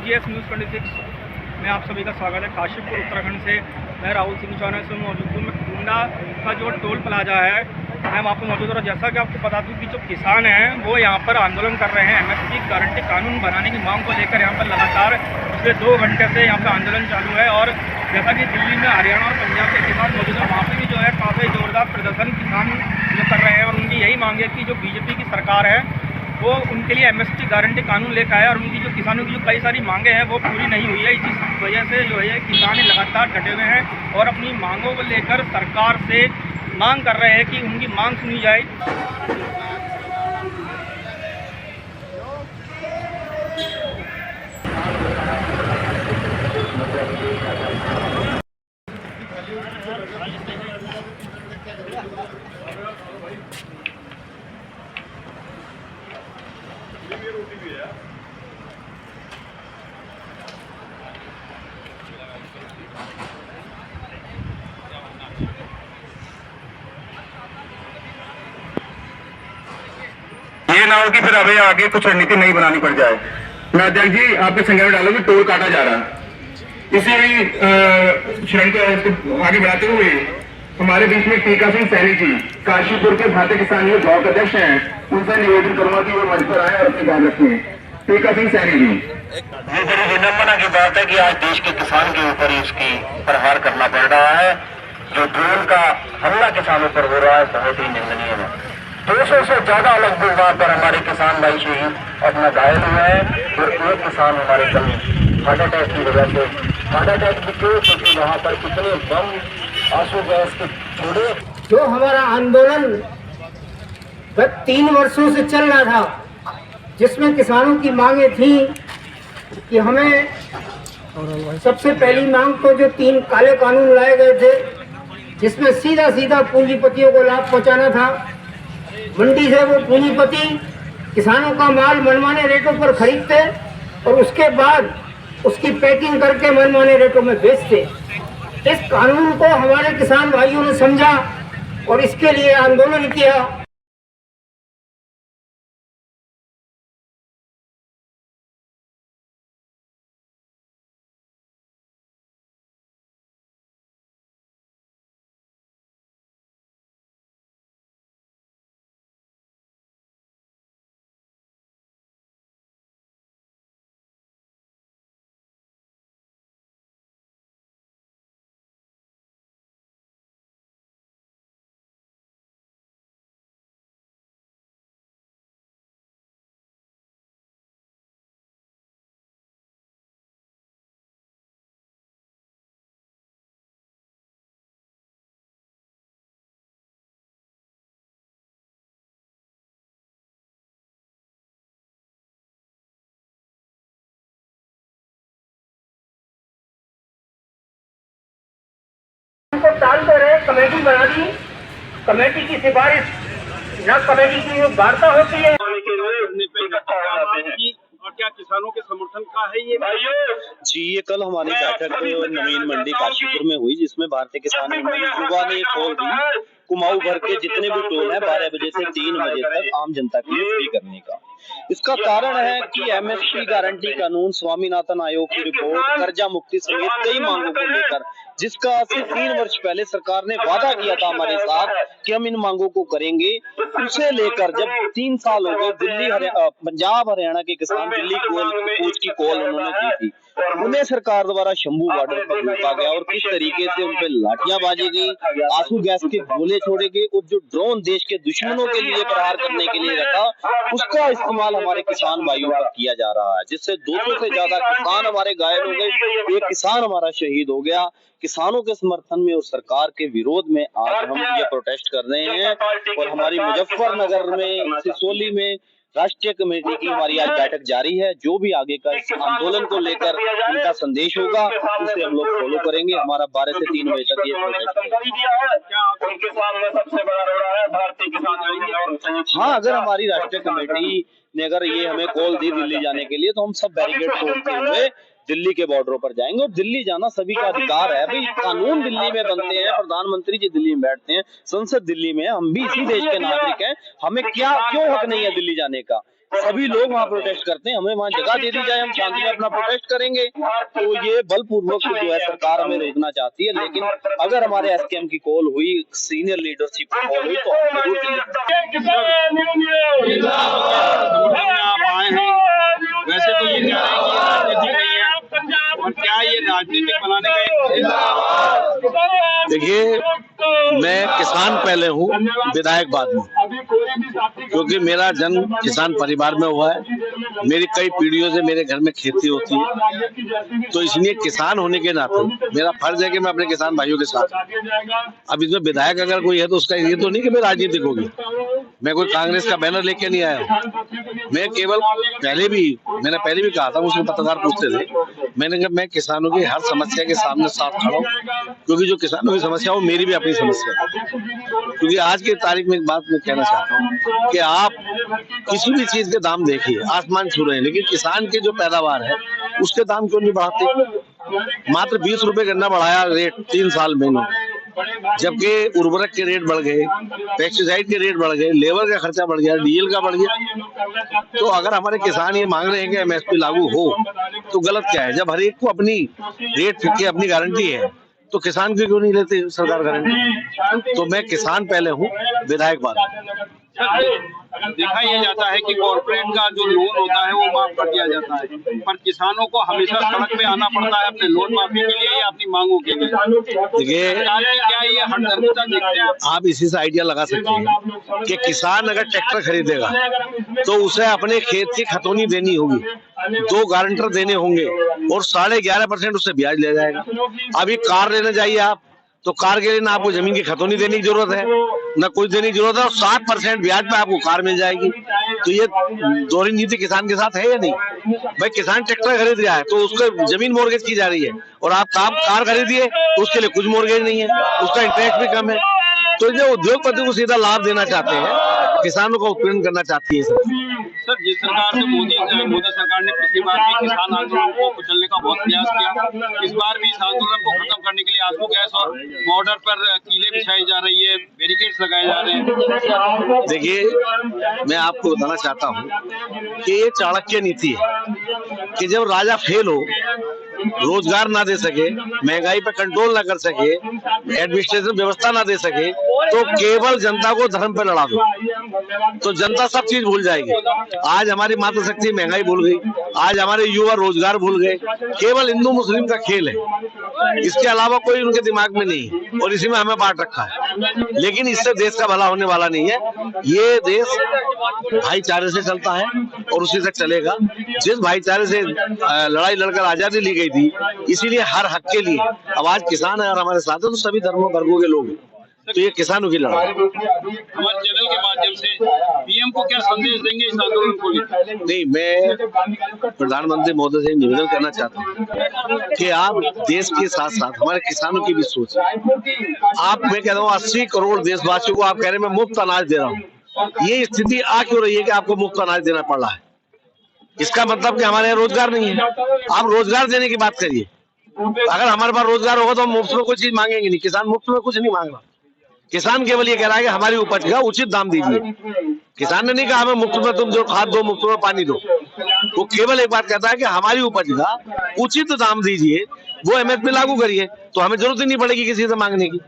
CGS news 26 में आप सभी का स्वागत है। काशीपुर उत्तराखंड से मैं राहुल सिंह चौहान से मौजूद हूँ। मैं टुंडा का जो टोल प्लाजा है मैं वहाँ पर मौजूद हूँ। जैसा कि आपको बता दूँ कि जो किसान हैं वो यहाँ पर आंदोलन कर रहे हैं। MSP गारंटी कानून बनाने की मांग को लेकर यहाँ पर लगातार पिछले 2 घंटे से यहाँ पर आंदोलन चालू है। और जैसा कि दिल्ली में हरियाणा और पंजाब के किसान मौजूद है, वहाँ पर भी जो है काफ़ी ज़ोरदार प्रदर्शन किसान जो कर रहे हैं। और उनकी यही मांग है कि जो BJP की सरकार है वो उनके लिए MSP गारंटी कानून लेकर आया और उनकी जो किसानों की जो कई सारी मांगें हैं वो पूरी नहीं हुई है। इस वजह से जो है किसान लगातार डटे हुए हैं और अपनी मांगों को लेकर सरकार से मांग कर रहे हैं कि उनकी मांग सुनी जाए। ये ना हो कि फिर अभी आगे कुछ रणनीति नहीं बनानी पड़ जाए। मैं अध्यक्ष जी आपके संज्ञान में डालूंगी, टोल काटा जा रहा है। इसी श्रेणी को आगे बढ़ाते हुए हमारे बीच में टीका सिंह सैनी जी काशीपुर के भारतीय किसान यूनियन ब्लॉक अध्यक्ष हैं, उनसे निवेदन करूंगा कि वो मंच पर आए और अपनी बात रखें। टीका सिंह सैनी जी। ये बड़ी विडंबना की बात है कि आज देश के किसान के ऊपर ही उसकी प्रहार करना पड़ रहा है। जो ड्रोन का हमला किसानों पर हो रहा है बहुत ही निंदनीय है। 200 से ज्यादा अलग बुधवार पर हमारे किसान भाई शहीद अपना घायल हुए हैं और एक किसान हमारे कल हार्ट अटैक की वजह से हार्ट अटैक भी क्यों, क्योंकि वहाँ पर कितने बम आंसू गैस के छोड़े। जो हमारा आंदोलन गत 3 वर्षों से चल रहा था, जिसमें किसानों की मांगे थी कि हमें सबसे पहली मांग तो जो 3 काले कानून लाए गए थे जिसमें सीधा सीधा पूंजीपतियों को लाभ पहुंचाना था। मंडी से वो पूंजीपति किसानों का माल मनमाने रेटों पर खरीदते और उसके बाद उसकी पैकिंग करके मनमाने रेटों में बेचते। इस कानून को हमारे किसान भाइयों ने समझा और इसके लिए आंदोलन किया। को टालते रहे, कमेटी बना दी। कमेटी की सिफारिश न कमेटी की वार्ता होती है और क्या किसानों के समर्थन का है ये जी। ये कल हमारी बैठक नवीन मंडी काशीपुर में हुई, जिसमें भारतीय किसान यूनियन युवा ने कॉल दी कुमाऊं भर के जितने भी टोल हैं 12 बजे से 3 बजे तक आम जनता के लिए फ्री करने का। इसका कारण है कि MSP गारंटी कानून, स्वामीनाथन आयोग की रिपोर्ट, कर्जा मुक्ति समेत कई मांगों को लेकर, जिसका आज से 3 वर्ष पहले सरकार ने वादा किया था हमारे साथ कि हम इन मांगों को करेंगे, उसे लेकर जब 3 साल हो गए, दिल्ली पंजाब हरियाणा के किसान दिल्ली कूच की कॉल उन्होंने दी थी, उन्हें सरकार द्वारा शंभू बॉर्डर पर रोका गया और किस तरीके से उन पे लाठियां बाजी गई, आंसू गैस के गोले छोड़े गए और जो ड्रोन देश के दुश्मनों के लिए प्रहार करने के लिए रखा, उसका इस्तेमाल हमारे किसान भाइयों पर किया जा रहा है, जिससे 200 से ज्यादा किसान हमारे घायल हो गए, एक किसान हमारा शहीद हो गया। किसानों के समर्थन में और सरकार के विरोध में आज हम ये प्रोटेस्ट कर रहे हैं और हमारी मुजफ्फरनगर में, सिसोली में राष्ट्रीय कमेटी की हमारी आज बैठक जारी है। जो भी आगे का इस आंदोलन को लेकर उनका संदेश होगा उसे हम लोग फॉलो करेंगे। हमारा 12 से 3 बजे तक ये प्रोटेस्ट होगा। हाँ, अगर हमारी राष्ट्रीय कमेटी ने अगर ये हमें कॉल दी दिल्ली जाने के लिए, तो हम सब बैरिकेड तोड़ते हुए दिल्ली के बॉर्डरों पर जाएंगे। और दिल्ली जाना सभी का अधिकार है भाई, कानून दिल्ली में बनते हैं, प्रधानमंत्री जी दिल्ली में बैठते हैं, संसद दिल्ली में, हम भी इसी देश के नागरिक हैं, हमें क्यों हक नहीं है दिल्ली जाने का। सभी लोग वहाँ प्रोटेस्ट करते हैं, हमें वहाँ जगह दे दी जाए, हम शांति में अपना प्रोटेस्ट करेंगे। तो ये बलपूर्वक जो है सरकार हमें रोकना चाहती है, लेकिन अगर हमारे एसकेएम की कॉल हुई, सीनियर लीडरशिप की कॉल हुई, तो हम जरूर आप आए हैं। वैसे तो ये कह रहे हैं कि राजनीति नहीं है, और क्या ये राजनीतिक बनाने का देखिए, मैं किसान पहले हूँ, विधायक बाद में, क्योंकि मेरा जन्म किसान परिवार में हुआ है। मेरी कई पीढ़ियों से मेरे घर में खेती होती है, तो इसलिए किसान होने के नाते मेरा फर्ज है कि मैं अपने किसान भाइयों के साथ। अब इसमें विधायक अगर कोई है तो उसका ये तो नहीं कि मैं राजनीतिक होगी, मैं कोई कांग्रेस का बैनर लेके नहीं आया हूँ। मैं केवल मैंने पहले भी कहा था, उसमें पत्रकार पूछते थे, मैंने कहा मैं किसानों की हर समस्या के सामने साथ खड़ा हूँ, क्योंकि जो किसानों की समस्या है वो मेरी भी अपनी समस्या है। क्योंकि आज की तारीख में एक बात मैं कहना चाहता हूँ कि आप किसी भी चीज के दाम देखिए, आसमान छू रहे हैं, लेकिन किसान की जो पैदावार है उसके दाम क्यों नहीं बढ़ाते? मात्र 20 रुपए गन्ना बढ़ाया रेट 3 साल में, जबकि उर्वरक के रेट बढ़ गए, पेस्टिसाइड के रेट बढ़ गए, लेबर का खर्चा बढ़ गया, डीजल का बढ़ गया। तो अगर हमारे किसान ये मांग रहे हैं कि एमएसपी लागू हो, तो गलत क्या है? जब हर एक को अपनी रेट की अपनी गारंटी है, तो किसान की क्यों नहीं लेते सरकार गारंटी? तो मैं किसान पहले हूँ, विधायक बाद। देखा यह जाता है कि कॉर्पोरेट का जो लोन होता है वो माफ कर दिया जाता है, पर किसानों को हमेशा सड़क पे आना पड़ता है अपने लोन माफी के लिए या अपनी मांगों के लिए। देखिए, क्या ये हठधर्मिता देखते हैं आप इसी से आइडिया लगा सकते हैं कि किसान अगर ट्रैक्टर खरीदेगा तो उसे अपने खेत की खतौनी देनी होगी, 2 गारंटर देने होंगे और 11.5% उससे ब्याज ले जाएगा। अभी कार लेने जाइए आप, तो कार के लिए ना आपको जमीन की खतौनी देने की जरूरत है, ना कुछ देने की जरूरत है, और 7% ब्याज पे आपको कार मिल जाएगी। तो ये दोहरी नीति किसान के साथ है या नहीं? भाई किसान ट्रैक्टर खरीद रहा है तो उसको जमीन मोर्गेज की जा रही है, और आप कार खरीदिए तो उसके लिए कुछ मोर्गेज नहीं है, उसका इंटरेस्ट भी कम है। तो जो उद्योगपति को सीधा लाभ देना चाहते हैं, किसानों का उत्पीड़न करना चाहती है सर। जिस प्रकार से मोदी सरकार ने पिछली बार भी किसान आंदोलन को कुचलने का बहुत प्रयास किया, इस बार भी इस आंदोलन को खत्म करने के लिए आंसू गैस और बॉर्डर पर कीलें बिछाई जा रही है, बैरिकेड्स लगाए जा रहे हैं। देखिए, मैं आपको बताना चाहता हूँ कि ये चाणक्य नीति है कि जब राजा फेल हो, रोजगार ना दे सके, महंगाई पर कंट्रोल ना कर सके, एडमिनिस्ट्रेशन व्यवस्था ना दे सके, तो केवल जनता को धर्म पर लड़ा दो, तो जनता सब चीज भूल जाएगी। आज हमारी मातृशक्ति महंगाई भूल गई, आज हमारे युवा रोजगार भूल गए, केवल हिंदू मुस्लिम का खेल है, इसके अलावा कोई उनके दिमाग में नहीं, और इसी में हमें बांट रखा है। लेकिन इससे देश का भला होने वाला नहीं है। ये देश भाईचारे से चलता है और उसी से चलेगा। जिस भाईचारे से लड़ाई लड़कर आजादी ली गई थी, इसीलिए हर हक के लिए अब आज किसान है और हमारे साथ है, तो सभी धर्मों वर्गों के लोग हैं, तो ये किसानों की लड़ाई। हमारे चैनल के माध्यम से पीएम को क्या संदेश देंगे इस आंदोलन को लेकर? नहीं, मैं प्रधानमंत्री महोदय से निवेदन करना चाहता हूँ कि आप देश के साथ साथ हमारे किसानों की भी सोच। मैं कह रहा हूँ 80 करोड़ देशवासियों को आप कह रहे हैं मैं मुफ्त अनाज दे रहा हूँ, ये स्थिति आ क्यों रही है कि आपको मुफ्त अनाज देना पड़ रहा है? इसका मतलब कि हमारे यहाँ रोजगार नहीं है। आप रोजगार देने की बात करिए। अगर हमारे पास रोजगार होगा तो हम मुफ्त में कोई चीज मांगेंगे नहीं। किसान मुफ्त में कुछ नहीं मांग रहा, किसान केवल ये कह रहा है कि हमारी उपज का उचित दाम दीजिए। किसान ने नहीं कहा हमें मुफ्त में तुम जो खाद दो, मुफ्त में पानी दो, वो केवल एक बात कहता है कि हमारी उपज का उचित दाम दीजिए, वो एमएसपी लागू करिए, तो हमें जरूरत ही नहीं पड़ेगी किसी से मांगने की।